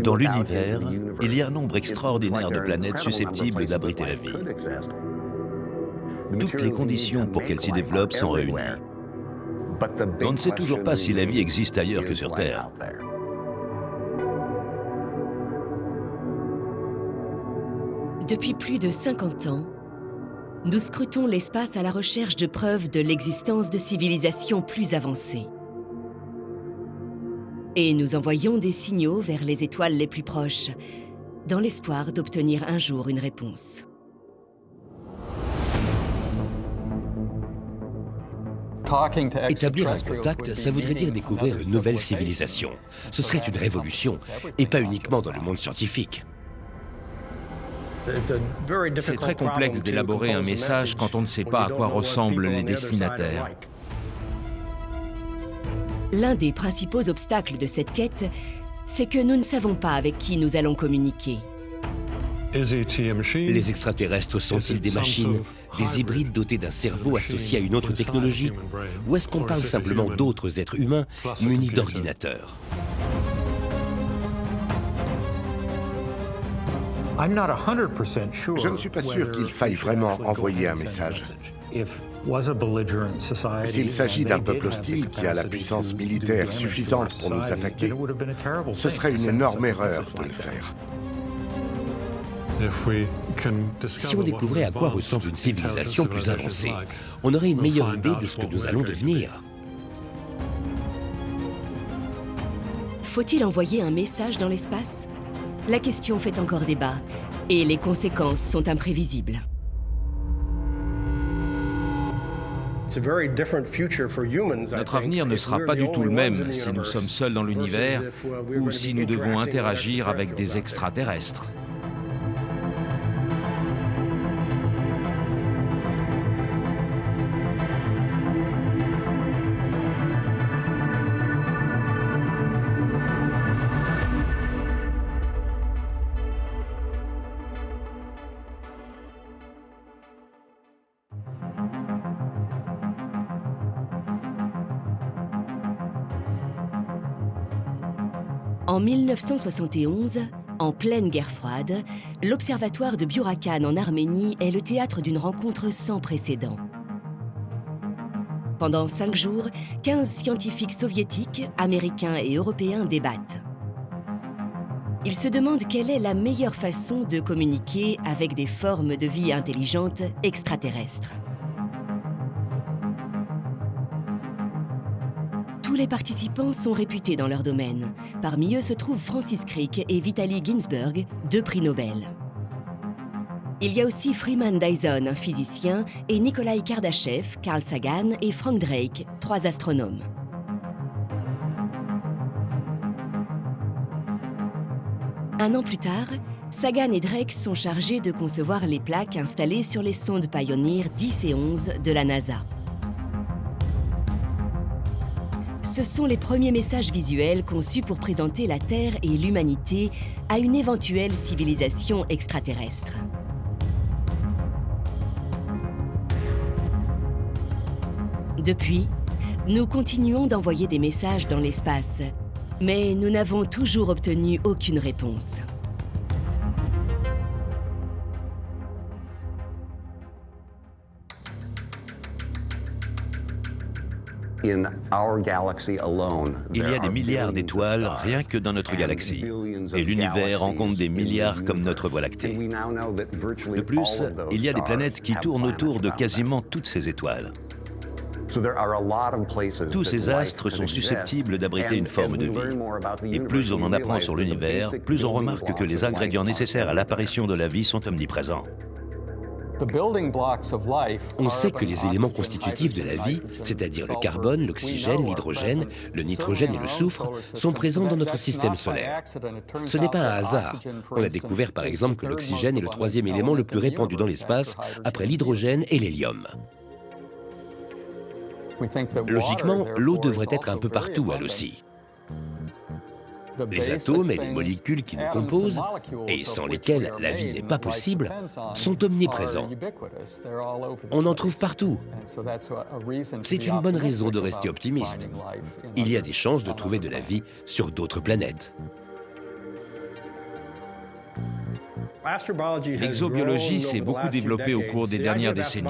Dans l'univers, il y a un nombre extraordinaire de planètes susceptibles d'abriter la vie. Toutes les conditions pour qu'elle s'y développe sont réunies. On ne sait toujours pas si la vie existe ailleurs que sur Terre. Depuis plus de 50 ans, nous scrutons l'espace à la recherche de preuves de l'existence de civilisations plus avancées. Et nous envoyons des signaux vers les étoiles les plus proches, dans l'espoir d'obtenir un jour une réponse. Établir un contact, ça voudrait dire découvrir une nouvelle civilisation. Ce serait une révolution, et pas uniquement dans le monde scientifique. C'est très complexe d'élaborer un message quand on ne sait pas à quoi ressemblent les destinataires. L'un des principaux obstacles de cette quête, c'est que nous ne savons pas avec qui nous allons communiquer. Les extraterrestres sont-ils des machines, des hybrides dotés d'un cerveau associé à une autre technologie? Ou est-ce qu'on parle simplement d'autres êtres humains munis d'ordinateurs? Je ne suis pas sûr qu'il faille vraiment envoyer un message. S'il s'agit d'un peuple hostile qui a la puissance militaire suffisante pour nous attaquer, ce serait une énorme erreur de le faire. Si on découvrait à quoi ressemble une civilisation plus avancée, on aurait une meilleure idée de ce que nous allons devenir. Faut-il envoyer un message dans l'espace? La question fait encore débat, et les conséquences sont imprévisibles. Notre avenir ne sera pas du tout le même si nous sommes seuls dans l'univers ou si nous devons interagir avec des extraterrestres. En 1971, en pleine guerre froide, l'observatoire de Burakhan en Arménie est le théâtre d'une rencontre sans précédent. Pendant 5 jours, 15 scientifiques soviétiques, américains et européens débattent. Ils se demandent quelle est la meilleure façon de communiquer avec des formes de vie intelligentes extraterrestres. Tous les participants sont réputés dans leur domaine. Parmi eux se trouvent Francis Crick et Vitaly Ginzburg, 2 prix Nobel. Il y a aussi Freeman Dyson, un physicien, et Nikolai Kardashev, Carl Sagan et Frank Drake, 3 astronomes. Un an plus tard, Sagan et Drake sont chargés de concevoir les plaques installées sur les sondes Pioneer 10 et 11 de la NASA. Ce sont les premiers messages visuels conçus pour présenter la Terre et l'humanité à une éventuelle civilisation extraterrestre. Depuis, nous continuons d'envoyer des messages dans l'espace, mais nous n'avons toujours obtenu aucune réponse. Il y a des milliards d'étoiles rien que dans notre galaxie. Et l'univers en compte des milliards comme notre Voie lactée. De plus, il y a des planètes qui tournent autour de quasiment toutes ces étoiles. Tous ces astres sont susceptibles d'abriter une forme de vie. Et plus on en apprend sur l'univers, plus on remarque que les ingrédients nécessaires à l'apparition de la vie sont omniprésents. On sait que les éléments constitutifs de la vie, c'est-à-dire le carbone, l'oxygène, l'hydrogène, le nitrogène et le soufre, sont présents dans notre système solaire. Ce n'est pas un hasard. On a découvert par exemple que l'oxygène est le 3e élément le plus répandu dans l'espace, après l'hydrogène et l'hélium. Logiquement, l'eau devrait être un peu partout, elle aussi. Les atomes et les molécules qui nous composent, et sans lesquels la vie n'est pas possible, sont omniprésents. On en trouve partout. C'est une bonne raison de rester optimiste. Il y a des chances de trouver de la vie sur d'autres planètes. L'exobiologie s'est beaucoup développée au cours des dernières décennies.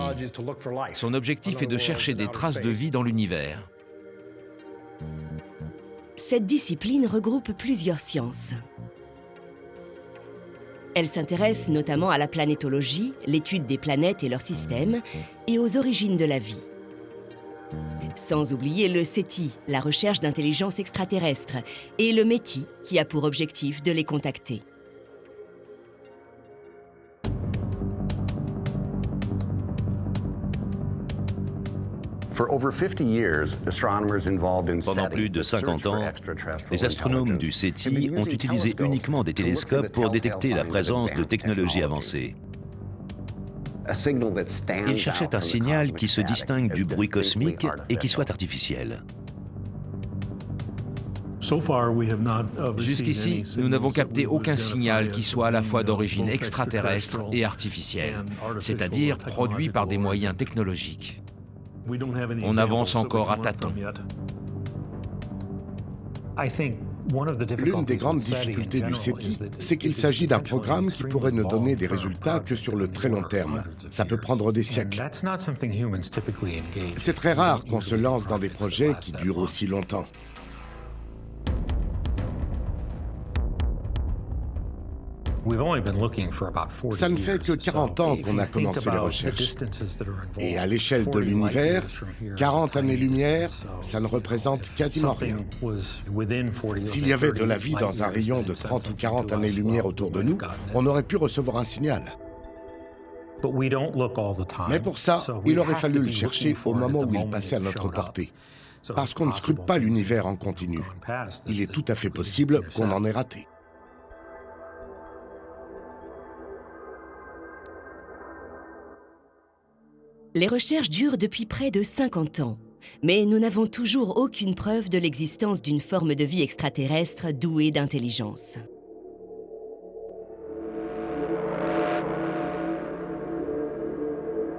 Son objectif est de chercher des traces de vie dans l'univers. Cette discipline regroupe plusieurs sciences. Elle s'intéresse notamment à la planétologie, l'étude des planètes et leurs systèmes, et aux origines de la vie. Sans oublier le SETI, la recherche d'intelligence extraterrestre, et le METI, qui a pour objectif de les contacter. Pendant plus de 50 ans, les astronomes du SETI ont utilisé uniquement des télescopes pour détecter la présence de technologies avancées. Ils cherchaient un signal qui se distingue du bruit cosmique et qui soit artificiel. Jusqu'ici, nous n'avons capté aucun signal qui soit à la fois d'origine extraterrestre et artificielle, c'est-à-dire produit par des moyens technologiques. On avance encore à tâtons. L'une des grandes difficultés du SETI, c'est qu'il s'agit d'un programme qui pourrait ne donner des résultats que sur le très long terme. Ça peut prendre des siècles. C'est très rare qu'on se lance dans des projets qui durent aussi longtemps. Ça ne fait que 40 ans qu'on a commencé les recherches. Et à l'échelle de l'univers, 40 années-lumière, ça ne représente quasiment rien. S'il y avait de la vie dans un rayon de 30 ou 40 années-lumière autour de nous, on aurait pu recevoir un signal. Mais pour ça, il aurait fallu le chercher au moment où il passait à notre portée. Parce qu'on ne scrute pas l'univers en continu. Il est tout à fait possible qu'on en ait raté. Les recherches durent depuis près de 50 ans, mais nous n'avons toujours aucune preuve de l'existence d'une forme de vie extraterrestre douée d'intelligence.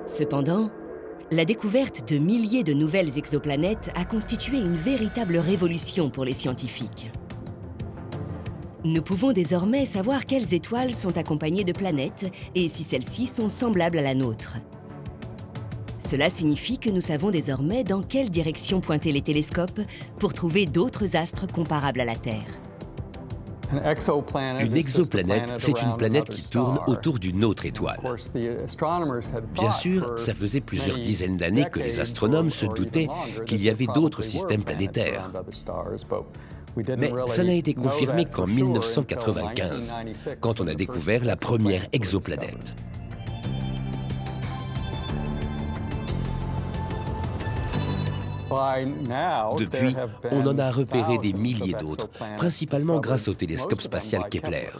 Cependant, la découverte de milliers de nouvelles exoplanètes a constitué une véritable révolution pour les scientifiques. Nous pouvons désormais savoir quelles étoiles sont accompagnées de planètes et si celles-ci sont semblables à la nôtre. Cela signifie que nous savons désormais dans quelle direction pointer les télescopes pour trouver d'autres astres comparables à la Terre. Une exoplanète, c'est une planète qui tourne autour d'une autre étoile. Bien sûr, ça faisait plusieurs dizaines d'années que les astronomes se doutaient qu'il y avait d'autres systèmes planétaires. Mais ça n'a été confirmé qu'en 1995, quand on a découvert la première exoplanète. Depuis, on en a repéré des milliers d'autres, principalement grâce au télescope spatial Kepler.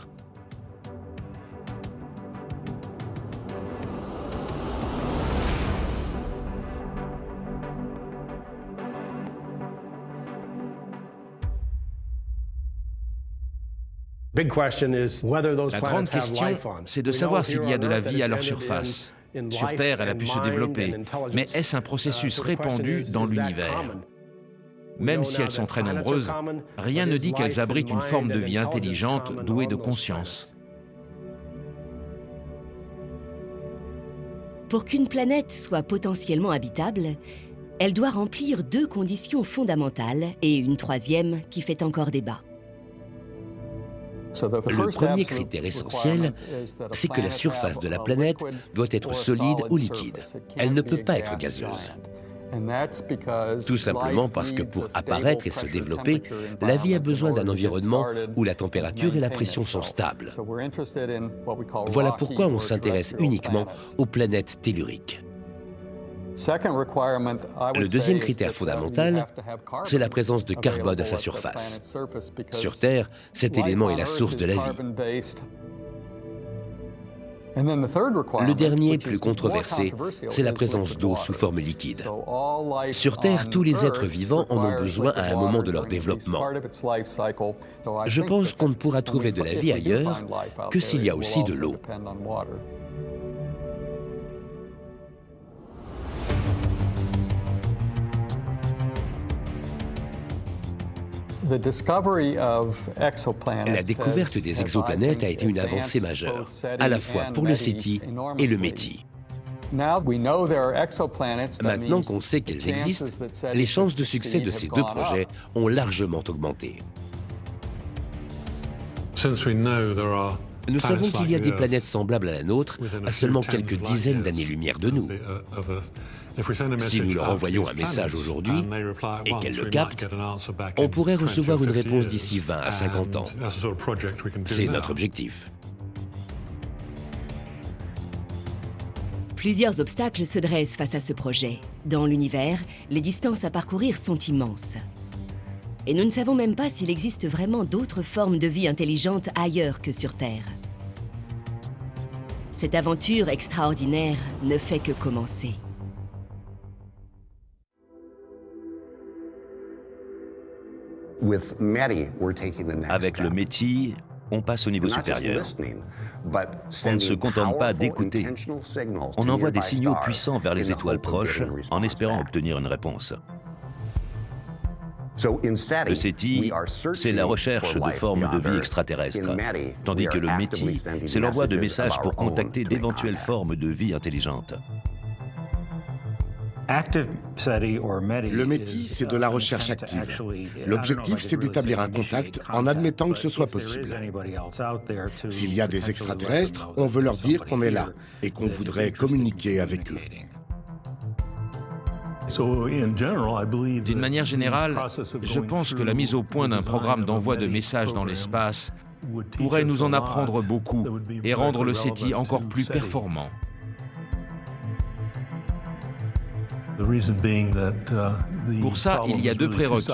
La grande question, c'est de savoir s'il y a de la vie à leur surface. Sur Terre, elle a pu se développer, mais est-ce un processus répandu dans l'univers? Même si elles sont très nombreuses, rien ne dit qu'elles abritent une forme de vie intelligente douée de conscience. Pour qu'une planète soit potentiellement habitable, elle doit remplir deux conditions fondamentales et une troisième qui fait encore débat. Le premier critère essentiel, c'est que la surface de la planète doit être solide ou liquide. Elle ne peut pas être gazeuse. Tout simplement parce que pour apparaître et se développer, la vie a besoin d'un environnement où la température et la pression sont stables. Voilà pourquoi on s'intéresse uniquement aux planètes telluriques. Le deuxième critère fondamental, c'est la présence de carbone à sa surface. Sur Terre, cet élément est la source de la vie. Le dernier, plus controversé, c'est la présence d'eau sous forme liquide. Sur Terre, tous les êtres vivants en ont besoin à un moment de leur développement. Je pense qu'on ne pourra trouver de la vie ailleurs que s'il y a aussi de l'eau. La découverte des exoplanètes a été une avancée majeure, à la fois pour le SETI et le METI. Maintenant qu'on sait qu'elles existent, les chances de succès de ces deux projets ont largement augmenté. Nous savons qu'il y a des planètes semblables à la nôtre, à seulement quelques dizaines d'années-lumière de nous. Si nous leur envoyons un message aujourd'hui et qu'elles le captent, on pourrait recevoir une réponse d'ici 20 à 50 ans. C'est notre objectif. Plusieurs obstacles se dressent face à ce projet. Dans l'univers, les distances à parcourir sont immenses. Et nous ne savons même pas s'il existe vraiment d'autres formes de vie intelligentes ailleurs que sur Terre. Cette aventure extraordinaire ne fait que commencer. Avec le METI, on passe au niveau supérieur. On ne se contente pas d'écouter. On envoie des signaux puissants vers les étoiles proches en espérant obtenir une réponse. Le SETI, c'est la recherche de formes de vie extraterrestres, tandis que le METI, c'est l'envoi de messages pour contacter d'éventuelles formes de vie intelligentes. Le METI, c'est de la recherche active. L'objectif, c'est d'établir un contact en admettant que ce soit possible. S'il y a des extraterrestres, on veut leur dire qu'on est là et qu'on voudrait communiquer avec eux. D'une manière générale, je pense que la mise au point d'un programme d'envoi de messages dans l'espace pourrait nous en apprendre beaucoup et rendre le SETI encore plus performant. Pour ça, il y a deux prérequis.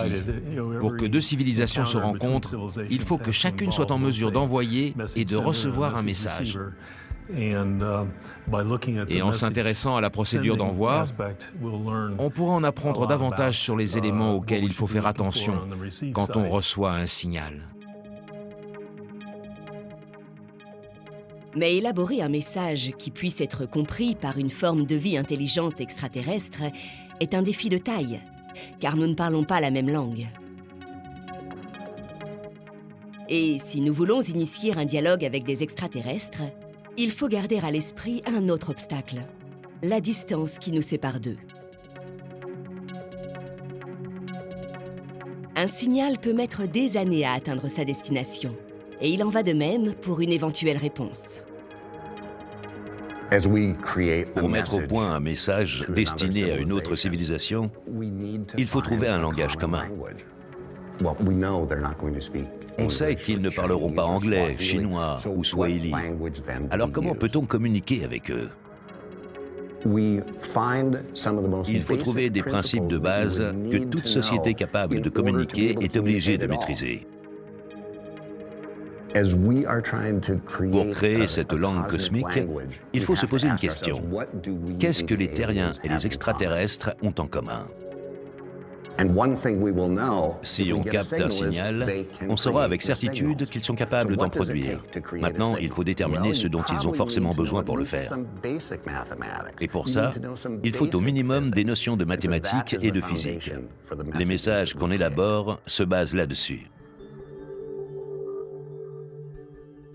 Pour que deux civilisations se rencontrent, il faut que chacune soit en mesure d'envoyer et de recevoir un message. Et en s'intéressant à la procédure d'envoi, on pourra en apprendre davantage sur les éléments auxquels il faut faire attention quand on reçoit un signal. Mais élaborer un message qui puisse être compris par une forme de vie intelligente extraterrestre est un défi de taille, car nous ne parlons pas la même langue. Et si nous voulons initier un dialogue avec des extraterrestres, il faut garder à l'esprit un autre obstacle, la distance qui nous sépare d'eux. Un signal peut mettre des années à atteindre sa destination. Et il en va de même pour une éventuelle réponse. Pour mettre au point un message destiné à une autre civilisation, il faut trouver un langage commun. On sait qu'ils ne parleront pas anglais, chinois ou swahili. Alors comment peut-on communiquer avec eux? Il faut trouver des principes de base que toute société capable de communiquer est obligée de maîtriser. Pour créer cette langue cosmique, il faut se poser une question. Qu'est-ce que les terriens et les extraterrestres ont en commun? Si on capte un signal, on saura avec certitude qu'ils sont capables d'en produire. Maintenant, il faut déterminer ce dont ils ont forcément besoin pour le faire. Et pour ça, il faut au minimum des notions de mathématiques et de physique. Les messages qu'on élabore se basent là-dessus.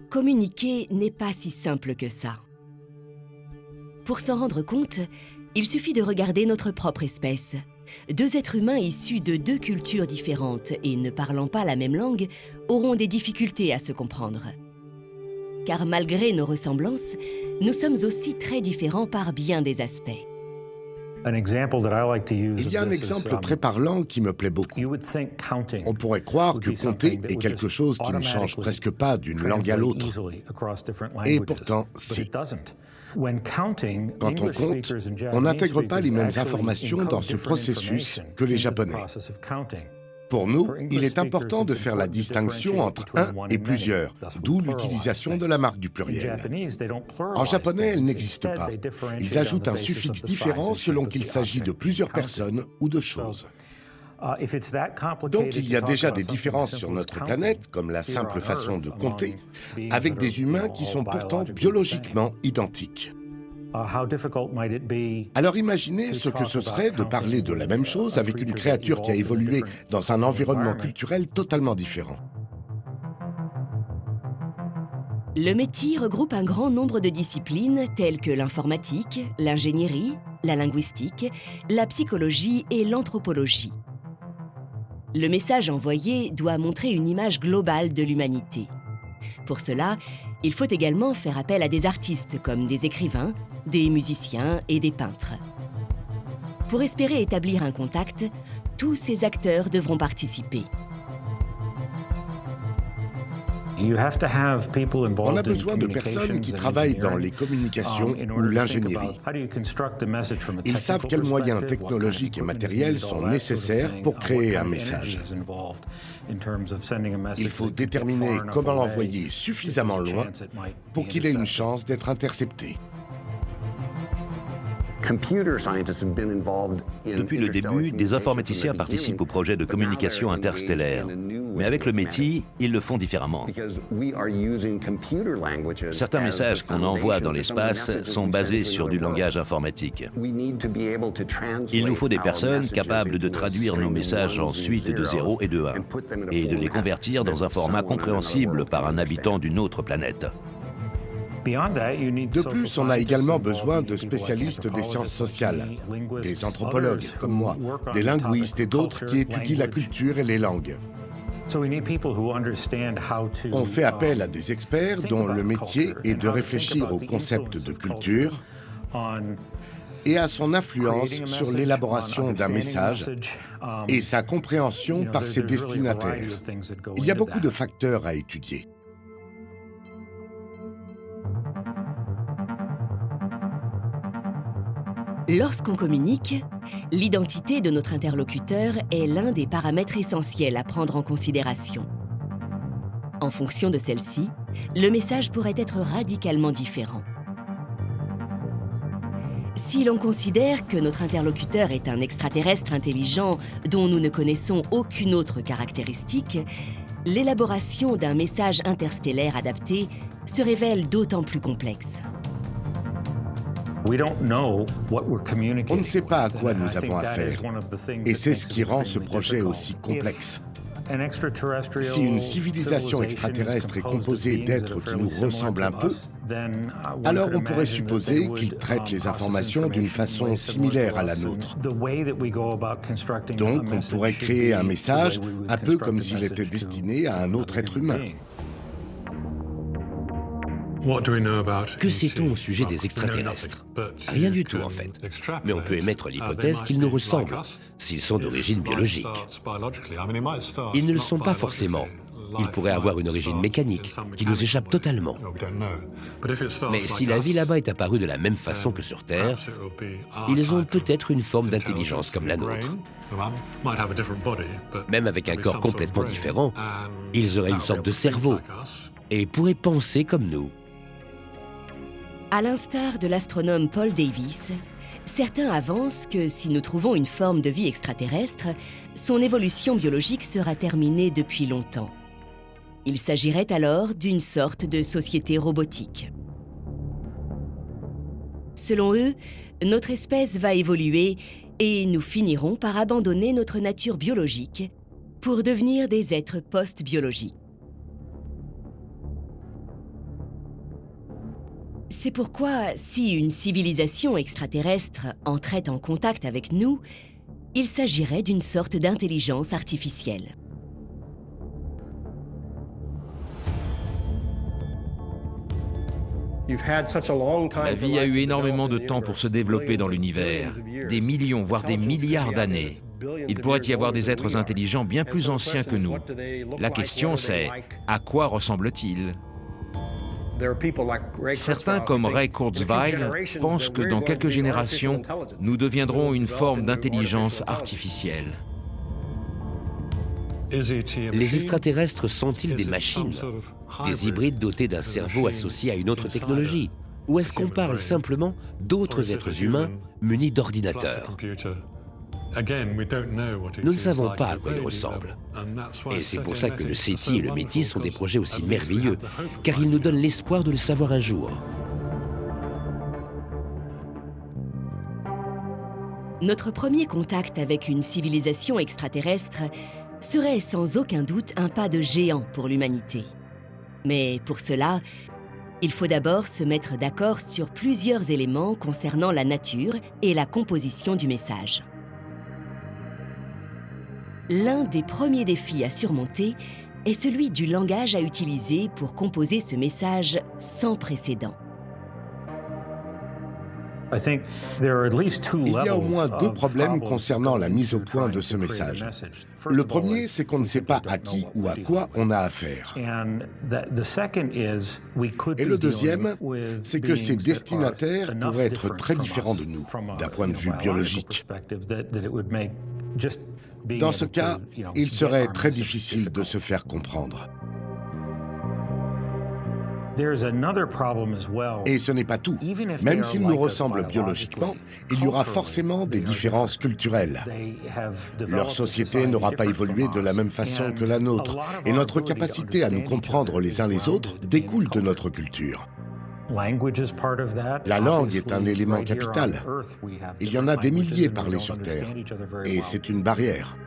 Communiquer n'est pas si simple que ça. Pour s'en rendre compte, il suffit de regarder notre propre espèce. Deux êtres humains issus de deux cultures différentes et ne parlant pas la même langue auront des difficultés à se comprendre. Car malgré nos ressemblances, nous sommes aussi très différents par bien des aspects. Il y a un exemple très parlant qui me plaît beaucoup. On pourrait croire que compter est quelque chose qui ne change presque pas d'une langue à l'autre. Et pourtant, si. Quand on compte, on n'intègre pas les mêmes informations dans ce processus que les Japonais. Pour nous, il est important de faire la distinction entre un et plusieurs, d'où l'utilisation de la marque du pluriel. En japonais, elle n'existe pas. Ils ajoutent un suffixe différent selon qu'il s'agit de plusieurs personnes ou de choses. Donc il y a déjà des différences sur notre planète, comme la simple façon de compter, avec des humains qui sont pourtant biologiquement identiques. Alors imaginez ce que ce serait de parler de la même chose avec une créature qui a évolué dans un environnement culturel totalement différent. Le métier regroupe un grand nombre de disciplines telles que l'informatique, l'ingénierie, la linguistique, la psychologie et l'anthropologie. Le message envoyé doit montrer une image globale de l'humanité. Pour cela, il faut également faire appel à des artistes comme des écrivains, des musiciens et des peintres. Pour espérer établir un contact, tous ces acteurs devront participer. On a besoin de personnes qui travaillent dans les communications ou l'ingénierie. Ils savent quels moyens technologiques et matériels sont nécessaires pour créer un message. Il faut déterminer comment l'envoyer suffisamment loin pour qu'il ait une chance d'être intercepté. Depuis le début, des informaticiens participent au projet de communication interstellaire. Mais avec le métier, ils le font différemment. Certains messages qu'on envoie dans l'espace sont basés sur du langage informatique. Il nous faut des personnes capables de traduire nos messages en suites de 0 et de 1 et de les convertir dans un format compréhensible par un habitant d'une autre planète. De plus, on a également besoin de spécialistes des sciences sociales, des anthropologues comme moi, des linguistes et d'autres qui étudient la culture et les langues. On fait appel à des experts dont le métier est de réfléchir au concept de culture et à son influence sur l'élaboration d'un message et sa compréhension par ses destinataires. Il y a beaucoup de facteurs à étudier. Lorsqu'on communique, l'identité de notre interlocuteur est l'un des paramètres essentiels à prendre en considération. En fonction de celle-ci, le message pourrait être radicalement différent. Si l'on considère que notre interlocuteur est un extraterrestre intelligent dont nous ne connaissons aucune autre caractéristique, l'élaboration d'un message interstellaire adapté se révèle d'autant plus complexe. On ne sait pas à quoi nous avons affaire, et c'est ce qui rend ce projet aussi complexe. Si une civilisation extraterrestre est composée d'êtres qui nous ressemblent un peu, alors on pourrait supposer qu'ils traitent les informations d'une façon similaire à la nôtre. Donc on pourrait créer un message un peu comme s'il était destiné à un autre être humain. Que sait-on au sujet des extraterrestres? Rien du tout en fait. Mais on peut émettre l'hypothèse qu'ils nous ressemblent, s'ils sont d'origine biologique. Ils ne le sont pas forcément. Ils pourraient avoir une origine mécanique, qui nous échappe totalement. Mais si la vie là-bas est apparue de la même façon que sur Terre, ils ont peut-être une forme d'intelligence comme la nôtre. Même avec un corps complètement différent, ils auraient une sorte de cerveau et pourraient penser comme nous. À l'instar de l'astronome Paul Davies, certains avancent que si nous trouvons une forme de vie extraterrestre, son évolution biologique sera terminée depuis longtemps. Il s'agirait alors d'une sorte de société robotique. Selon eux, notre espèce va évoluer et nous finirons par abandonner notre nature biologique pour devenir des êtres post-biologiques. C'est pourquoi, si une civilisation extraterrestre entrait en contact avec nous, il s'agirait d'une sorte d'intelligence artificielle. La vie a eu énormément de temps pour se développer dans l'univers, des millions, voire des milliards d'années. Il pourrait y avoir des êtres intelligents bien plus anciens que nous. La question c'est, à quoi ressemblent-ils ? Certains, comme Ray Kurzweil, pensent que dans quelques générations, nous deviendrons une forme d'intelligence artificielle. Les extraterrestres sont-ils des machines, des hybrides dotés d'un cerveau associé à une autre technologie? Ou est-ce qu'on parle simplement d'autres êtres humains munis d'ordinateurs? Nous ne savons pas à quoi ils ressemblent. Et c'est pour ça que le SETI et le METIS sont des projets aussi merveilleux, car ils nous donnent l'espoir de le savoir un jour. Notre premier contact avec une civilisation extraterrestre serait sans aucun doute un pas de géant pour l'humanité. Mais pour cela, il faut d'abord se mettre d'accord sur plusieurs éléments concernant la nature et la composition du message. L'un des premiers défis à surmonter est celui du langage à utiliser pour composer ce message sans précédent. Il y a au moins deux problèmes concernant la mise au point de ce message. Le premier, c'est qu'on ne sait pas à qui ou à quoi on a affaire. Et le deuxième, c'est que ces destinataires pourraient être très différents de nous, d'un point de vue biologique. Dans ce cas, il serait très difficile de se faire comprendre. Et ce n'est pas tout. Même s'ils nous ressemblent biologiquement, il y aura forcément des différences culturelles. Leur société n'aura pas évolué de la même façon que la nôtre, et notre capacité à nous comprendre les uns les autres découle de notre culture. La langue est un élément capital. Il y en a des milliers parlés sur Terre, et c'est une barrière.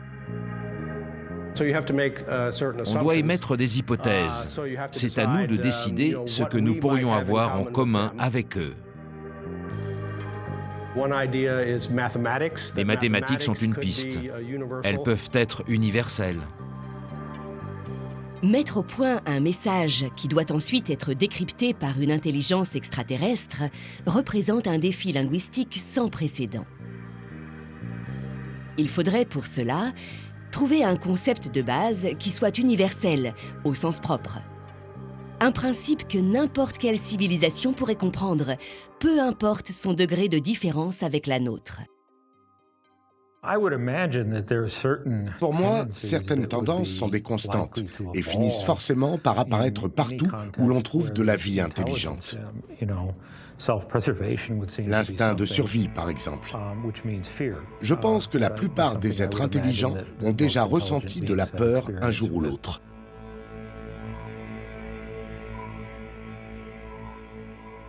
On doit émettre des hypothèses. C'est à nous de décider ce que nous pourrions avoir en commun avec eux. Les mathématiques sont une piste. Elles peuvent être universelles. Mettre au point un message qui doit ensuite être décrypté par une intelligence extraterrestre représente un défi linguistique sans précédent. Il faudrait pour cela trouver un concept de base qui soit universel, au sens propre. Un principe que n'importe quelle civilisation pourrait comprendre, peu importe son degré de différence avec la nôtre. Pour moi, certaines tendances sont des constantes et finissent forcément par apparaître partout où l'on trouve de la vie intelligente. L'instinct de survie, par exemple. Je pense que la plupart des êtres intelligents ont déjà ressenti de la peur un jour ou l'autre.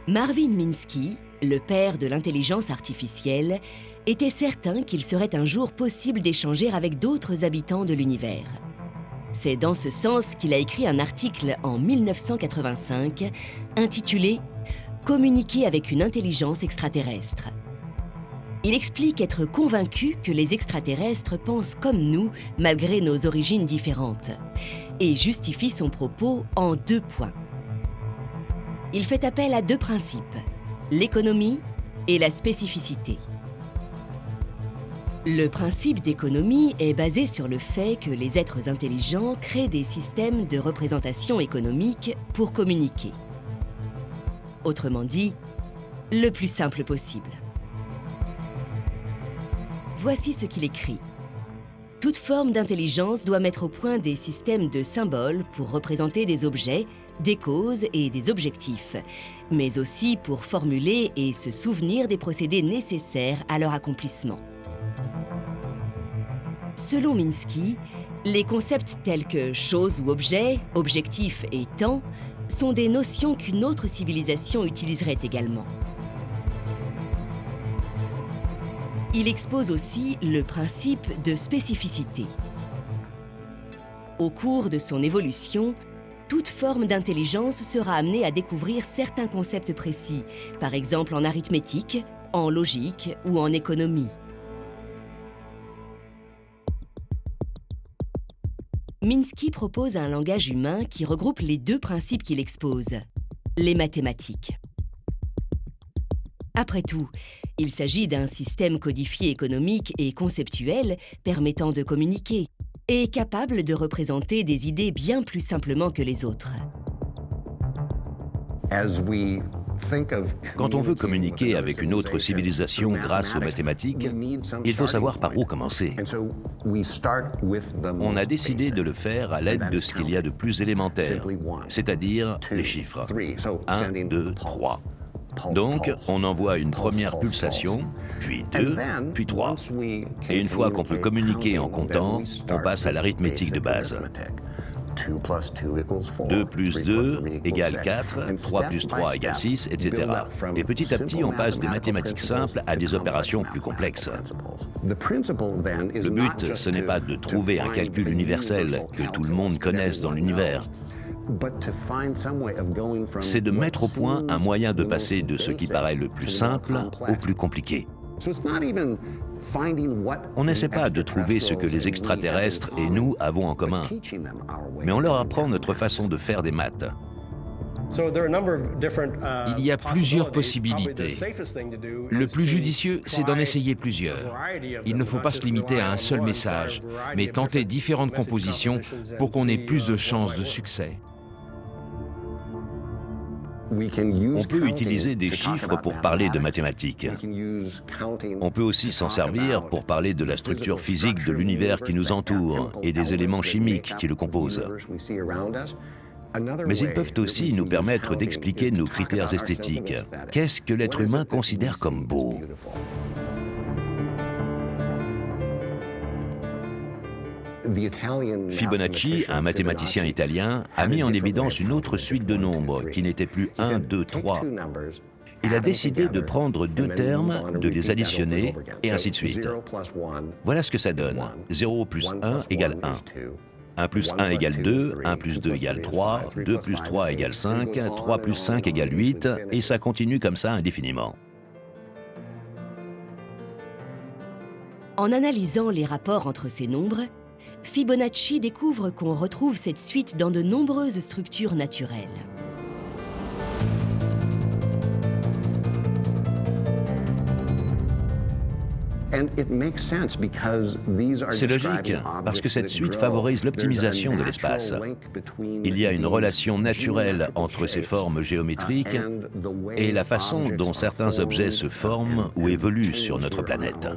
Marvin Minsky, le père de l'intelligence artificielle, était certain qu'il serait un jour possible d'échanger avec d'autres habitants de l'univers. C'est dans ce sens qu'il a écrit un article en 1985 intitulé « Communiquer avec une intelligence extraterrestre ». Il explique être convaincu que les extraterrestres pensent comme nous malgré nos origines différentes et justifie son propos en 2 points. Il fait appel à 2 principes, l'économie et la spécificité. Le principe d'économie est basé sur le fait que les êtres intelligents créent des systèmes de représentation économique pour communiquer. Autrement dit, le plus simple possible. Voici ce qu'il écrit. Toute forme d'intelligence doit mettre au point des systèmes de symboles pour représenter des objets, des causes et des objectifs, mais aussi pour formuler et se souvenir des procédés nécessaires à leur accomplissement. Selon Minsky, les concepts tels que chose ou objet, objectif et temps sont des notions qu'une autre civilisation utiliserait également. Il expose aussi le principe de spécificité. Au cours de son évolution, toute forme d'intelligence sera amenée à découvrir certains concepts précis, par exemple en arithmétique, en logique ou en économie. Minsky propose un langage humain qui regroupe les 2 principes qu'il expose, les mathématiques. Après tout, il s'agit d'un système codifié économique et conceptuel permettant de communiquer et capable de représenter des idées bien plus simplement que les autres. Quand on veut communiquer avec une autre civilisation grâce aux mathématiques, il faut savoir par où commencer. On a décidé de le faire à l'aide de ce qu'il y a de plus élémentaire, c'est-à-dire les chiffres. 1, 2, 3. Donc, on envoie une première pulsation, puis 2, puis 3. Et une fois qu'on peut communiquer en comptant, on passe à l'arithmétique de base. 2 plus 2 égale 4, 3 plus 3 égale 6, etc. Et petit à petit, on passe des mathématiques simples à des opérations plus complexes. Le but, ce n'est pas de trouver un calcul universel que tout le monde connaisse dans l'univers. C'est de mettre au point un moyen de passer de ce qui paraît le plus simple au plus compliqué. On n'essaie pas de trouver ce que les extraterrestres et nous avons en commun, mais on leur apprend notre façon de faire des maths. Il y a plusieurs possibilités. Le plus judicieux, c'est d'en essayer plusieurs. Il ne faut pas se limiter à un seul message, mais tenter différentes compositions pour qu'on ait plus de chances de succès. On peut utiliser des chiffres pour parler de mathématiques. On peut aussi s'en servir pour parler de la structure physique de l'univers qui nous entoure et des éléments chimiques qui le composent. Mais ils peuvent aussi nous permettre d'expliquer nos critères esthétiques. Qu'est-ce que l'être humain considère comme beau ? Fibonacci, un mathématicien italien, a mis en évidence une autre suite de nombres qui n'était plus 1, 2, 3. Il a décidé de prendre deux termes, de les additionner, et ainsi de suite. Voilà ce que ça donne. 0 plus 1 égale 1. 1 plus 1 égale 2, 1 plus 2 égale 3, 2 plus 3 égale 5, 3 plus 5 égale 8, et ça continue comme ça indéfiniment. En analysant les rapports entre ces nombres, Fibonacci découvre qu'on retrouve cette suite dans de nombreuses structures naturelles. C'est logique, parce que cette suite favorise l'optimisation de l'espace. Il y a une relation naturelle entre ces formes géométriques et la façon dont certains objets se forment ou évoluent sur notre planète.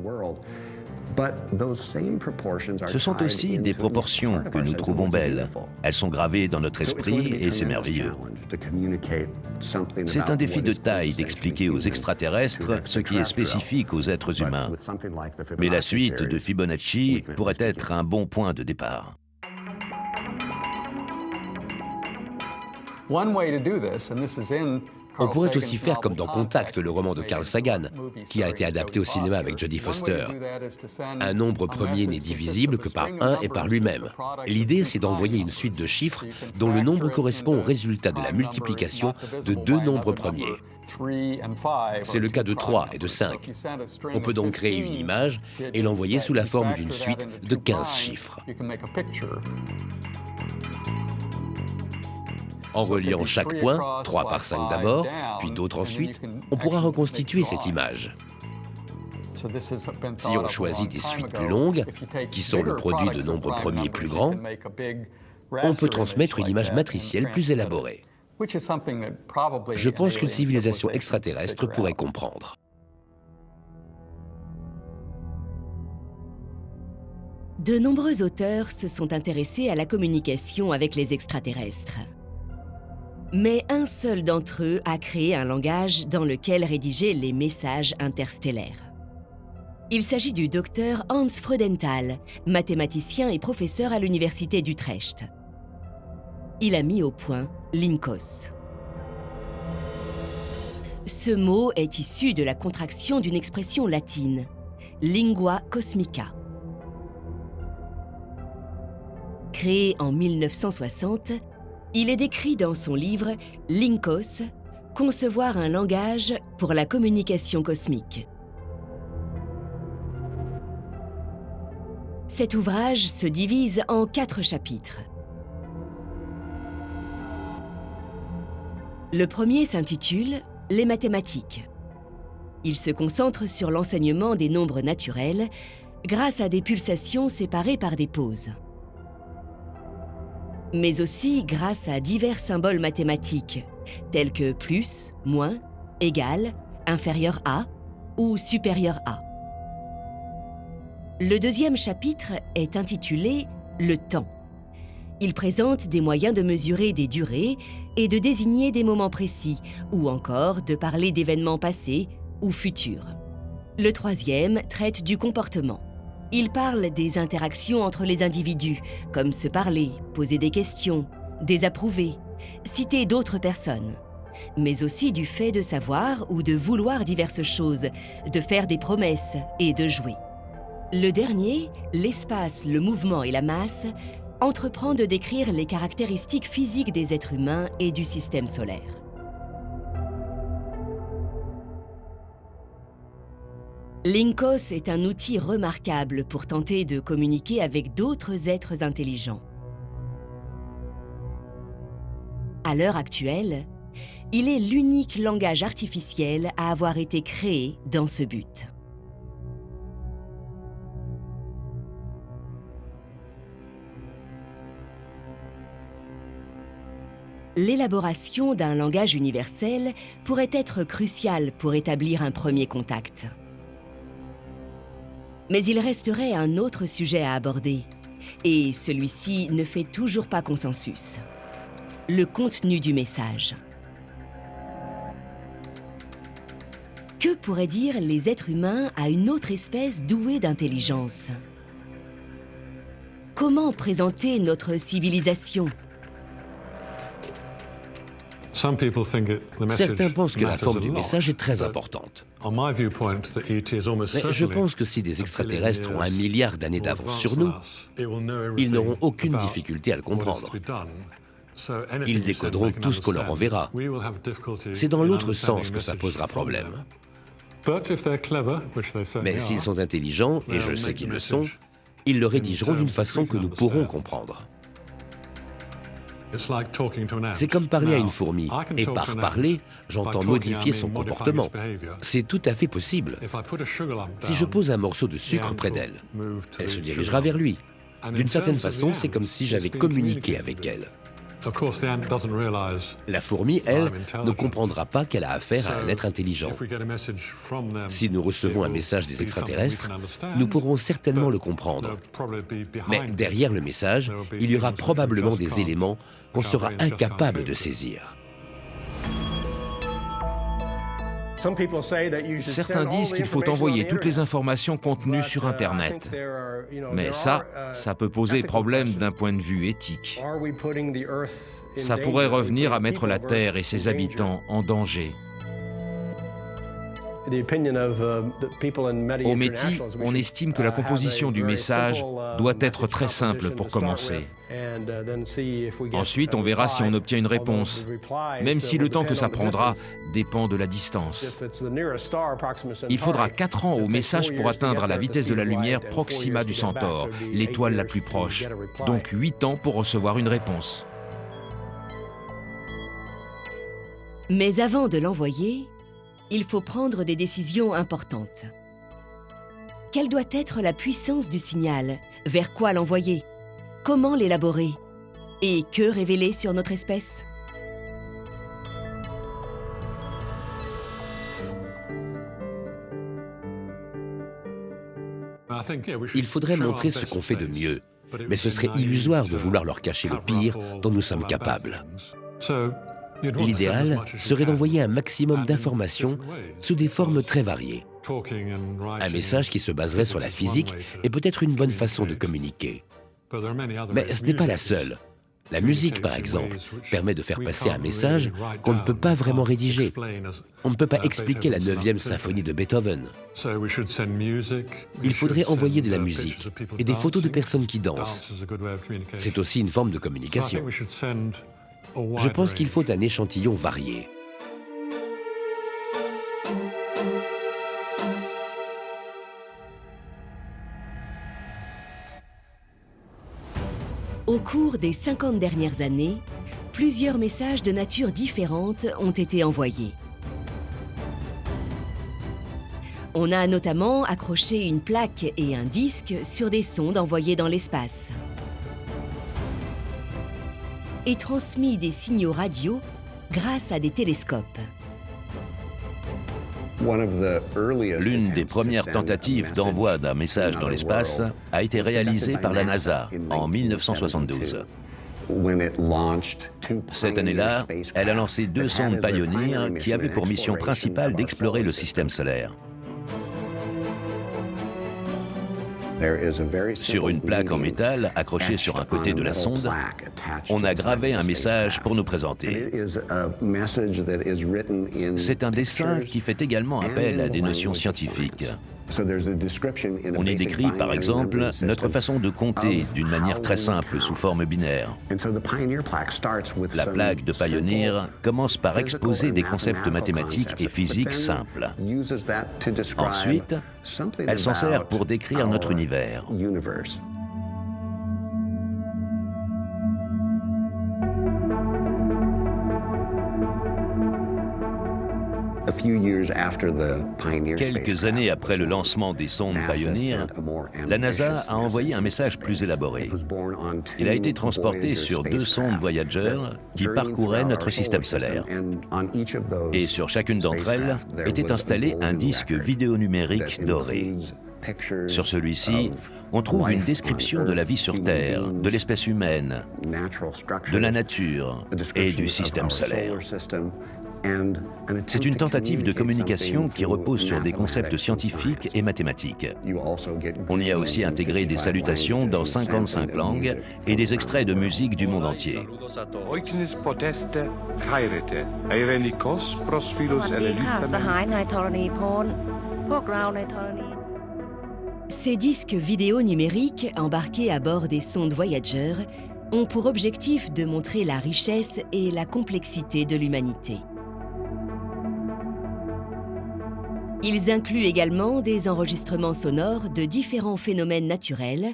Ce sont aussi des proportions que nous trouvons belles. Elles sont gravées dans notre esprit et c'est merveilleux. C'est un défi de taille d'expliquer aux extraterrestres ce qui est spécifique aux êtres humains. Mais la suite de Fibonacci pourrait être un bon point de départ. On pourrait aussi faire comme dans Contact, le roman de Carl Sagan, qui a été adapté au cinéma avec Jodie Foster. Un nombre premier n'est divisible que par 1 et par lui-même. L'idée, c'est d'envoyer une suite de chiffres dont le nombre correspond au résultat de la multiplication de deux nombres premiers. C'est le cas de 3 et de 5. On peut donc créer une image et l'envoyer sous la forme d'une suite de 15 chiffres. En reliant chaque point, 3 par 5 d'abord, puis d'autres ensuite, on pourra reconstituer cette image. Si on choisit des suites plus longues, qui sont le produit de nombres premiers plus grands, on peut transmettre une image matricielle plus élaborée. Je pense qu'une civilisation extraterrestre pourrait comprendre. De nombreux auteurs se sont intéressés à la communication avec les extraterrestres. Mais un seul d'entre eux a créé un langage dans lequel rédiger les messages interstellaires. Il s'agit du docteur Hans Freudenthal, mathématicien et professeur à l'université d'Utrecht. Il a mis au point l'INCOS. Ce mot est issu de la contraction d'une expression latine, lingua cosmica. Créé en 1960, il est décrit dans son livre « L'INCOS, concevoir un langage pour la communication cosmique ». Cet ouvrage se divise en 4 chapitres. Le premier s'intitule « Les mathématiques ». Il se concentre sur l'enseignement des nombres naturels grâce à des pulsations séparées par des pauses, mais aussi grâce à divers symboles mathématiques, tels que plus, moins, égal, inférieur à ou supérieur à. Le deuxième chapitre est intitulé « Le temps ». Il présente des moyens de mesurer des durées et de désigner des moments précis, ou encore de parler d'événements passés ou futurs. Le troisième traite du comportement. Il parle des interactions entre les individus, comme se parler, poser des questions, désapprouver, citer d'autres personnes, mais aussi du fait de savoir ou de vouloir diverses choses, de faire des promesses et de jouer. Le dernier, l'espace, le mouvement et la masse, entreprend de décrire les caractéristiques physiques des êtres humains et du système solaire. Linkos est un outil remarquable pour tenter de communiquer avec d'autres êtres intelligents. À l'heure actuelle, il est l'unique langage artificiel à avoir été créé dans ce but. L'élaboration d'un langage universel pourrait être cruciale pour établir un premier contact. Mais il resterait un autre sujet à aborder, et celui-ci ne fait toujours pas consensus. Le contenu du message. Que pourraient dire les êtres humains à une autre espèce douée d'intelligence? Comment présenter notre civilisation? Certains pensent que la forme du message est très importante. Mais je pense que si des extraterrestres ont 1 milliard d'années d'avance sur nous, ils n'auront aucune difficulté à le comprendre. Ils décoderont tout ce qu'on leur enverra. C'est dans l'autre sens que ça posera problème. Mais s'ils sont intelligents, et je sais qu'ils le sont, ils le rédigeront d'une façon que nous pourrons comprendre. C'est comme parler à une fourmi, et par parler, j'entends modifier son comportement. C'est tout à fait possible. Si je pose un morceau de sucre près d'elle, elle se dirigera vers lui. D'une certaine façon, c'est comme si j'avais communiqué avec elle. La fourmi, elle, ne comprendra pas qu'elle a affaire à un être intelligent. Si nous recevons un message des extraterrestres, nous pourrons certainement le comprendre. Mais derrière le message, il y aura probablement des éléments qu'on sera incapable de saisir. Certains disent qu'il faut envoyer toutes les informations contenues sur Internet. Mais ça peut poser problème d'un point de vue éthique. Ça pourrait revenir à mettre la Terre et ses habitants en danger. Au METI, on estime que la composition du message doit être très simple pour commencer. Ensuite, on verra si on obtient une réponse, même si le temps que ça prendra dépend de la distance. Il faudra 4 ans au message pour atteindre la vitesse de la lumière Proxima du Centaure, l'étoile la plus proche, donc 8 ans pour recevoir une réponse. Mais avant de l'envoyer, il faut prendre des décisions importantes. Quelle doit être la puissance du signal? Vers quoi l'envoyer? Comment l'élaborer? Et que révéler sur notre espèce? Il faudrait montrer ce qu'on fait de mieux, mais ce serait illusoire de vouloir leur cacher le pire dont nous sommes capables. L'idéal serait d'envoyer un maximum d'informations sous des formes très variées. Un message qui se baserait sur la physique est peut-être une bonne façon de communiquer. Mais ce n'est pas la seule. La musique, par exemple, permet de faire passer un message qu'on ne peut pas vraiment rédiger. On ne peut pas expliquer la 9e symphonie de Beethoven. Il faudrait envoyer de la musique et des photos de personnes qui dansent. C'est aussi une forme de communication. Je pense qu'il faut un échantillon varié. Au cours des 50 dernières années, plusieurs messages de nature différente ont été envoyés. On a notamment accroché une plaque et un disque sur des sondes envoyées dans l'espace et transmis des signaux radio grâce à des télescopes. L'une des premières tentatives d'envoi d'un message dans l'espace a été réalisée par la NASA en 1972. Cette année-là, elle a lancé 2 sondes Pioneer qui avaient pour mission principale d'explorer le système solaire. Sur une plaque en métal accrochée sur un côté de la sonde, on a gravé un message pour nous présenter. C'est un dessin qui fait également appel à des notions scientifiques. On y décrit, par exemple, notre façon de compter d'une manière très simple sous forme binaire. La plaque de Pioneer commence par exposer des concepts mathématiques et physiques simples. Ensuite, elle s'en sert pour décrire notre univers. Quelques années après le lancement des sondes Pioneer, la NASA a envoyé un message plus élaboré. Il a été transporté sur 2 sondes Voyager qui parcouraient notre système solaire. Et sur chacune d'entre elles était installé un disque vidéo numérique doré. Sur celui-ci, on trouve une description de la vie sur Terre, de l'espèce humaine, de la nature et du système solaire. C'est une tentative de communication qui repose sur des concepts scientifiques et mathématiques. On y a aussi intégré des salutations dans 55 langues et des extraits de musique du monde entier. Ces disques vidéo numériques embarqués à bord des sondes Voyager ont pour objectif de montrer la richesse et la complexité de l'humanité. Ils incluent également des enregistrements sonores de différents phénomènes naturels,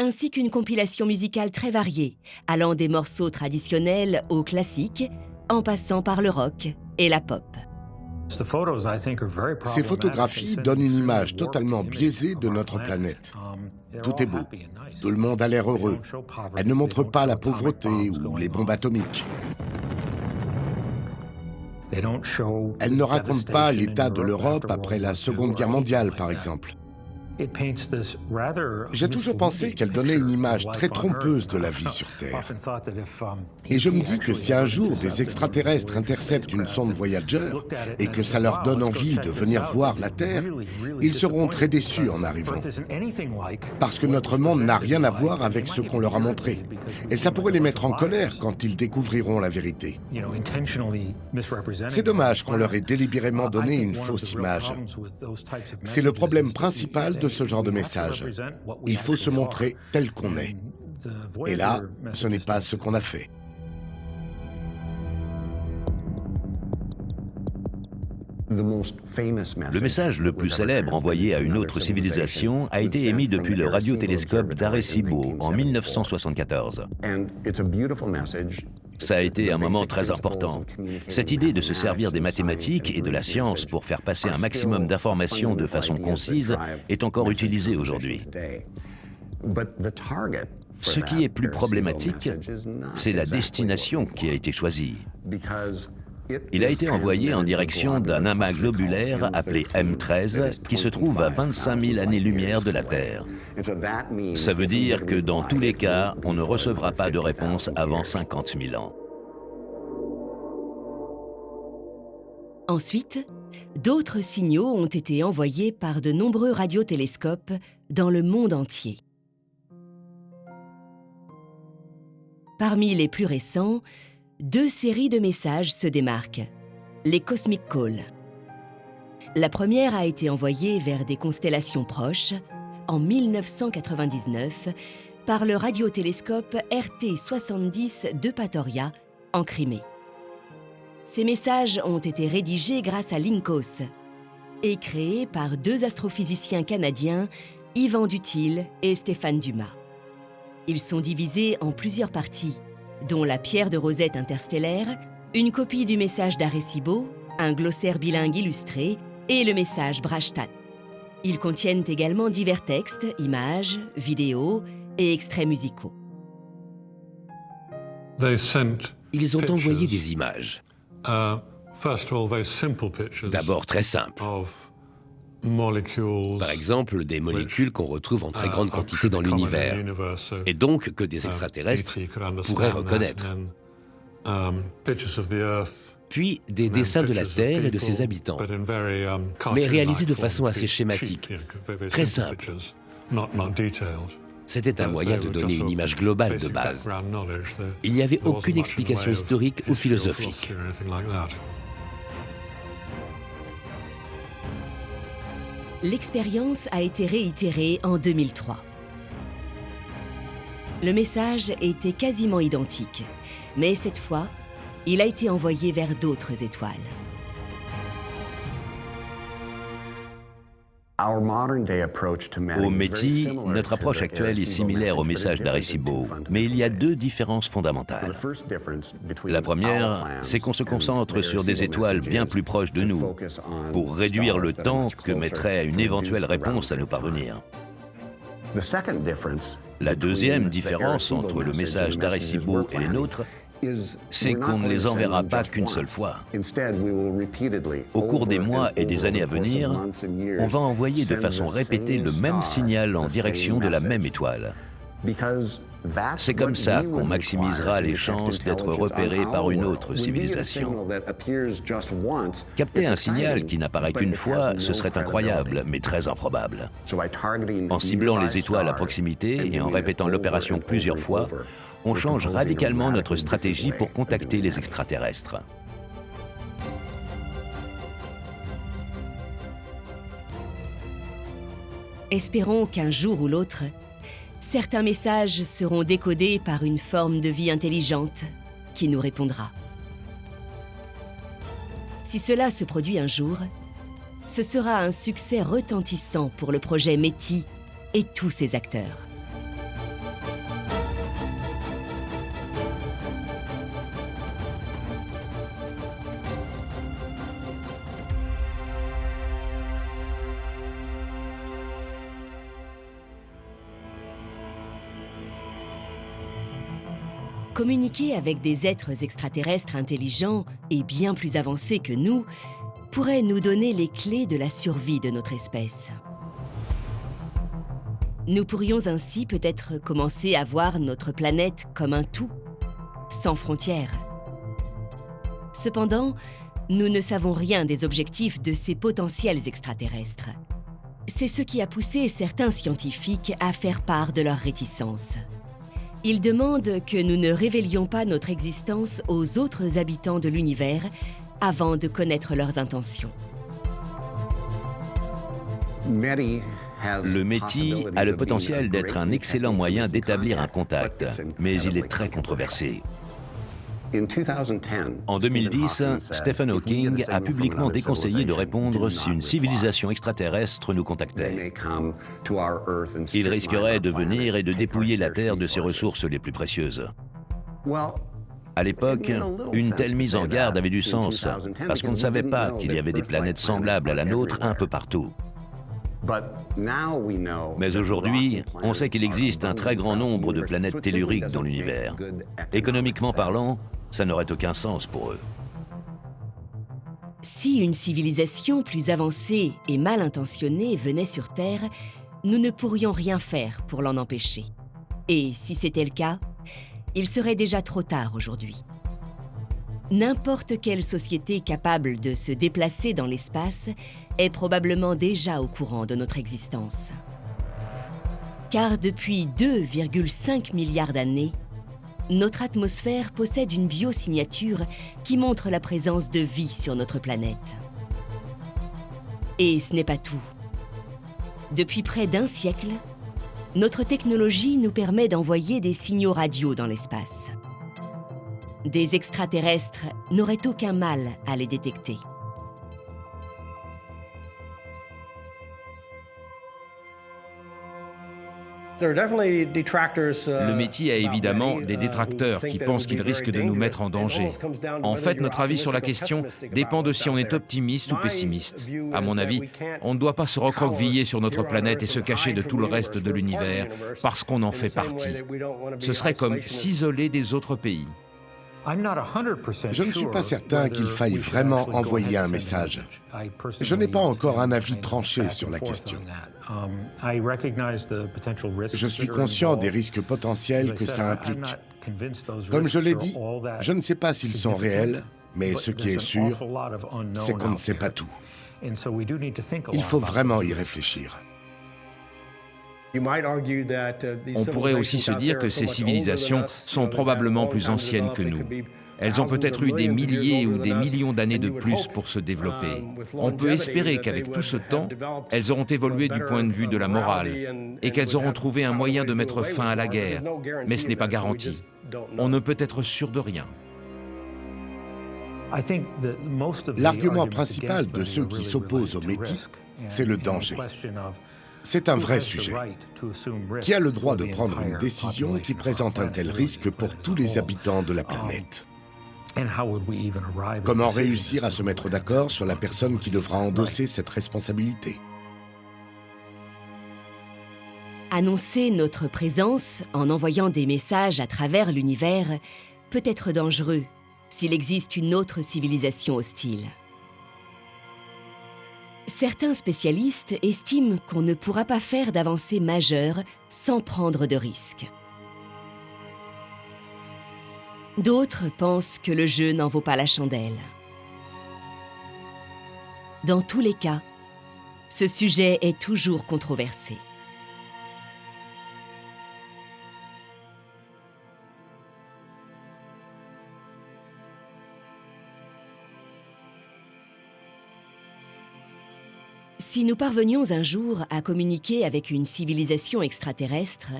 ainsi qu'une compilation musicale très variée, allant des morceaux traditionnels aux classiques, en passant par le rock et la pop. Ces photographies donnent une image totalement biaisée de notre planète. Tout est beau, tout le monde a l'air heureux. Elles ne montrent pas la pauvreté ou les bombes atomiques. Elle ne raconte pas l'état de l'Europe après la Seconde Guerre mondiale, par exemple. J'ai toujours pensé qu'elle donnait une image très trompeuse de la vie sur Terre. Et je me dis que si un jour des extraterrestres interceptent une sonde Voyager et que ça leur donne envie de venir voir la Terre, ils seront très déçus en arrivant. Parce que notre monde n'a rien à voir avec ce qu'on leur a montré. Et ça pourrait les mettre en colère quand ils découvriront la vérité. C'est dommage qu'on leur ait délibérément donné une fausse image. C'est le problème principal de ce genre de message. Il faut se montrer tel qu'on est. Et là, ce n'est pas ce qu'on a fait. Le message le plus célèbre envoyé à une autre civilisation a été émis depuis le radiotélescope d'Arecibo en 1974. Ça a été un moment très important. Cette idée de se servir des mathématiques et de la science pour faire passer un maximum d'informations de façon concise est encore utilisée aujourd'hui. Ce qui est plus problématique, c'est la destination qui a été choisie. Il a été envoyé en direction d'un amas globulaire appelé M13 qui se trouve à 25 000 années-lumière de la Terre. Ça veut dire que dans tous les cas, on ne recevra pas de réponse avant 50 000 ans. Ensuite, d'autres signaux ont été envoyés par de nombreux radiotélescopes dans le monde entier. Parmi les plus récents, 2 séries de messages se démarquent. Les Cosmic Calls. La première a été envoyée vers des constellations proches, en 1999, par le radiotélescope RT-70 d'Eupatoria, en Crimée. Ces messages ont été rédigés grâce à Linkos et créés par 2 astrophysiciens canadiens, Yvan Duthil et Stéphane Dumas. Ils sont divisés en plusieurs parties, dont la pierre de rosette interstellaire, une copie du message d'Arecibo, un glossaire bilingue illustré et le message Brashtat. Ils contiennent également divers textes, images, vidéos et extraits musicaux. Ils ont envoyé des images. D'abord très simples. Par exemple, des molécules qu'on retrouve en très grande quantité dans l'univers, et donc que des extraterrestres pourraient reconnaître. Puis des dessins de la Terre et de ses habitants, mais réalisés de façon assez schématique, très simple. C'était un moyen de donner une image globale de base. Il n'y avait aucune explication historique ou philosophique. L'expérience a été réitérée en 2003. Le message était quasiment identique, mais cette fois, il a été envoyé vers d'autres étoiles. Au METI, notre approche actuelle est similaire au message d'Arecibo, mais il y a deux différences fondamentales. La première, c'est qu'on se concentre sur des étoiles bien plus proches de nous, pour réduire le temps que mettrait une éventuelle réponse à nous parvenir. La deuxième différence entre le message d'Arecibo et les nôtres, c'est qu'on ne les enverra pas qu'une seule fois. Au cours des mois et des années à venir, on va envoyer de façon répétée le même signal en direction de la même étoile. C'est comme ça qu'on maximisera les chances d'être repéré par une autre civilisation. Capter un signal qui n'apparaît qu'une fois, ce serait incroyable, mais très improbable. En ciblant les étoiles à proximité et en répétant l'opération plusieurs fois, on change radicalement notre stratégie pour contacter les extraterrestres. Espérons qu'un jour ou l'autre, certains messages seront décodés par une forme de vie intelligente qui nous répondra. Si cela se produit un jour, ce sera un succès retentissant pour le projet METI et tous ses acteurs. Communiquer avec des êtres extraterrestres intelligents et bien plus avancés que nous pourrait nous donner les clés de la survie de notre espèce. Nous pourrions ainsi peut-être commencer à voir notre planète comme un tout, sans frontières. Cependant, nous ne savons rien des objectifs de ces potentiels extraterrestres. C'est ce qui a poussé certains scientifiques à faire part de leur réticence. Ils demandent que nous ne révélions pas notre existence aux autres habitants de l'univers avant de connaître leurs intentions. Le METI a le potentiel d'être un excellent moyen d'établir un contact, mais il est très controversé. En 2010, Stephen Hawking a publiquement déconseillé de répondre si une civilisation extraterrestre nous contactait. Il risquerait de venir et de dépouiller la Terre de ses ressources les plus précieuses. À l'époque, une telle mise en garde avait du sens, parce qu'on ne savait pas qu'il y avait des planètes semblables à la nôtre un peu partout. Mais aujourd'hui, on sait qu'il existe un très grand nombre de planètes telluriques dans l'univers. Économiquement parlant, ça n'aurait aucun sens pour eux. Si une civilisation plus avancée et mal intentionnée venait sur Terre, nous ne pourrions rien faire pour l'en empêcher. Et si c'était le cas, il serait déjà trop tard aujourd'hui. N'importe quelle société capable de se déplacer dans l'espace est probablement déjà au courant de notre existence. Car depuis 2,5 milliards d'années, notre atmosphère possède une biosignature qui montre la présence de vie sur notre planète. Et ce n'est pas tout. Depuis près d'1 siècle, notre technologie nous permet d'envoyer des signaux radio dans l'espace. Des extraterrestres n'auraient aucun mal à les détecter. Le METI a évidemment des détracteurs qui pensent qu'il risque de nous mettre en danger. En fait, notre avis sur la question dépend de si on est optimiste ou pessimiste. À mon avis, on ne doit pas se recroqueviller sur notre planète et se cacher de tout le reste de l'univers parce qu'on en fait partie. Ce serait comme s'isoler des autres pays. Je ne suis pas certain qu'il faille vraiment envoyer un message. Je n'ai pas encore un avis tranché sur la question. Je suis conscient des risques potentiels que ça implique. Comme je l'ai dit, je ne sais pas s'ils sont réels, mais ce qui est sûr, c'est qu'on ne sait pas tout. Il faut vraiment y réfléchir. On pourrait aussi se dire que ces civilisations sont probablement plus anciennes que nous. Elles ont peut-être eu des milliers ou des millions d'années de plus pour se développer. On peut espérer qu'avec tout ce temps, elles auront évolué du point de vue de la morale et qu'elles auront trouvé un moyen de mettre fin à la guerre. Mais ce n'est pas garanti. On ne peut être sûr de rien. L'argument principal de ceux qui s'opposent au métis, c'est le danger. C'est un vrai sujet. Qui a le droit de prendre une décision qui présente un tel risque pour tous les habitants de la planète? Comment réussir à se mettre d'accord sur la personne qui devra endosser cette responsabilité? Annoncer notre présence en envoyant des messages à travers l'univers peut être dangereux s'il existe une autre civilisation hostile. Certains spécialistes estiment qu'on ne pourra pas faire d'avancées majeures sans prendre de risques. D'autres pensent que le jeu n'en vaut pas la chandelle. Dans tous les cas, ce sujet est toujours controversé. Si nous parvenions un jour à communiquer avec une civilisation extraterrestre,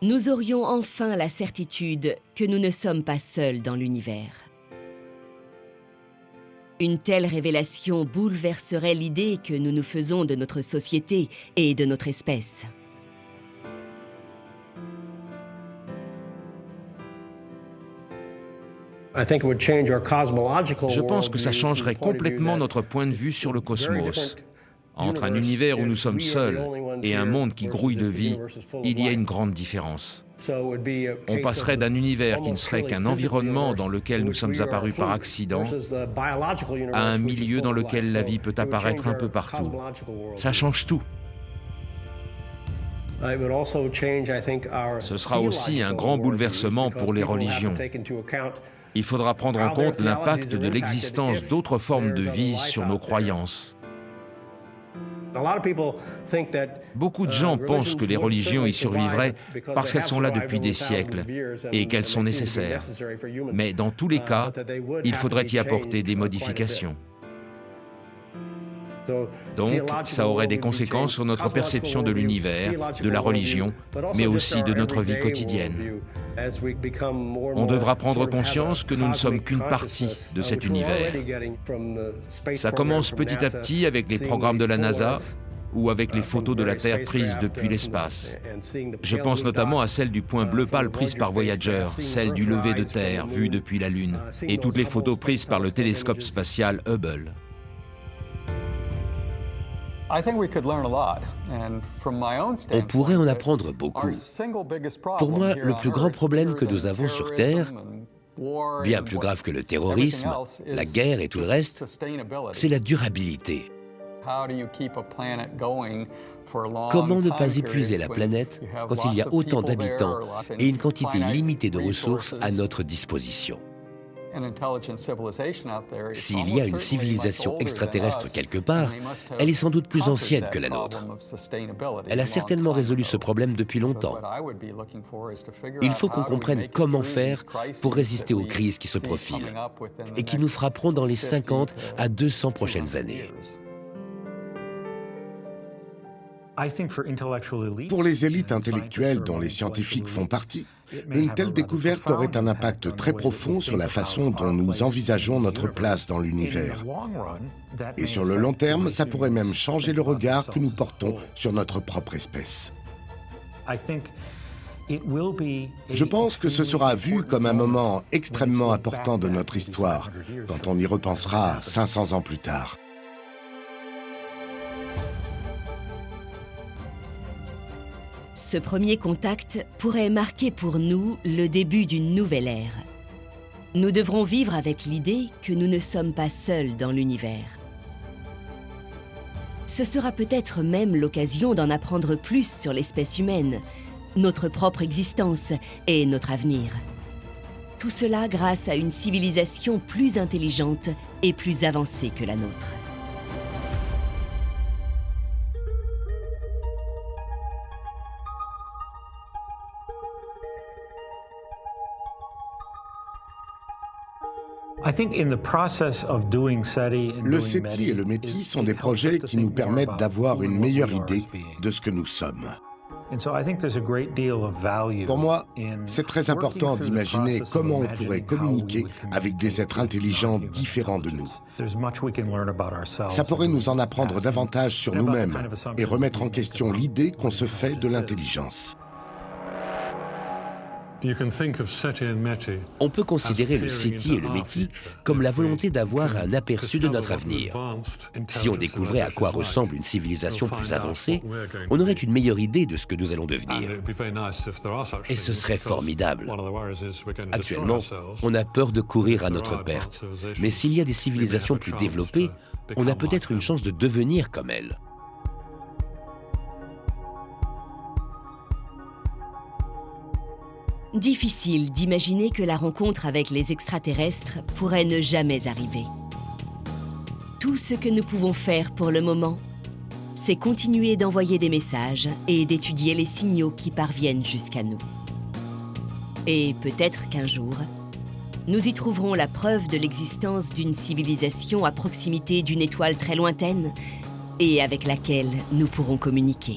nous aurions enfin la certitude que nous ne sommes pas seuls dans l'univers. Une telle révélation bouleverserait l'idée que nous nous faisons de notre société et de notre espèce. Je pense que ça changerait complètement notre point de vue sur le cosmos. Entre un univers où nous sommes seuls et un monde qui grouille de vie, il y a une grande différence. On passerait d'un univers qui ne serait qu'un environnement dans lequel nous sommes apparus par accident à un milieu dans lequel la vie peut apparaître un peu partout. Ça change tout. Ce sera aussi un grand bouleversement pour les religions. Il faudra prendre en compte l'impact de l'existence d'autres formes de vie sur nos croyances. Beaucoup de gens pensent que les religions y survivraient parce qu'elles sont là depuis des siècles et qu'elles sont nécessaires. Mais dans tous les cas, il faudrait y apporter des modifications. Donc, ça aurait des conséquences sur notre perception de l'univers, de la religion, mais aussi de notre vie quotidienne. On devra prendre conscience que nous ne sommes qu'une partie de cet univers. Ça commence petit à petit avec les programmes de la NASA ou avec les photos de la Terre prises depuis l'espace. Je pense notamment à celle du point bleu pâle prise par Voyager, celle du lever de Terre vue depuis la Lune, et toutes les photos prises par le télescope spatial Hubble. On pourrait en apprendre beaucoup. Pour moi, le plus grand problème que nous avons sur Terre, bien plus grave que le terrorisme, la guerre et tout le reste, c'est la durabilité. Comment ne pas épuiser la planète quand il y a autant d'habitants et une quantité limitée de ressources à notre disposition? S'il y a une civilisation extraterrestre quelque part, elle est sans doute plus ancienne que la nôtre. Elle a certainement résolu ce problème depuis longtemps. Il faut qu'on comprenne comment faire pour résister aux crises qui se profilent et qui nous frapperont dans les 50 à 200 prochaines années. Pour les élites intellectuelles dont les scientifiques font partie, une telle découverte aurait un impact très profond sur la façon dont nous envisageons notre place dans l'univers. Et sur le long terme, ça pourrait même changer le regard que nous portons sur notre propre espèce. Je pense que ce sera vu comme un moment extrêmement important de notre histoire, quand on y repensera 500 ans plus tard. Ce premier contact pourrait marquer pour nous le début d'une nouvelle ère. Nous devrons vivre avec l'idée que nous ne sommes pas seuls dans l'univers. Ce sera peut-être même l'occasion d'en apprendre plus sur l'espèce humaine, notre propre existence et notre avenir. Tout cela grâce à une civilisation plus intelligente et plus avancée que la nôtre. Le SETI et le METI sont des projets qui nous permettent d'avoir une meilleure idée de ce que nous sommes. Pour moi, c'est très important d'imaginer comment on pourrait communiquer avec des êtres intelligents différents de nous. Ça pourrait nous en apprendre davantage sur nous-mêmes et remettre en question l'idée qu'on se fait de l'intelligence. On peut considérer le SETI et le METI comme la volonté d'avoir un aperçu de notre avenir. Si on découvrait à quoi ressemble une civilisation plus avancée, on aurait une meilleure idée de ce que nous allons devenir. Et ce serait formidable. Actuellement, on a peur de courir à notre perte. Mais s'il y a des civilisations plus développées, on a peut-être une chance de devenir comme elles. Difficile d'imaginer que la rencontre avec les extraterrestres pourrait ne jamais arriver. Tout ce que nous pouvons faire pour le moment, c'est continuer d'envoyer des messages et d'étudier les signaux qui parviennent jusqu'à nous. Et peut-être qu'un jour, nous y trouverons la preuve de l'existence d'une civilisation à proximité d'une étoile très lointaine et avec laquelle nous pourrons communiquer.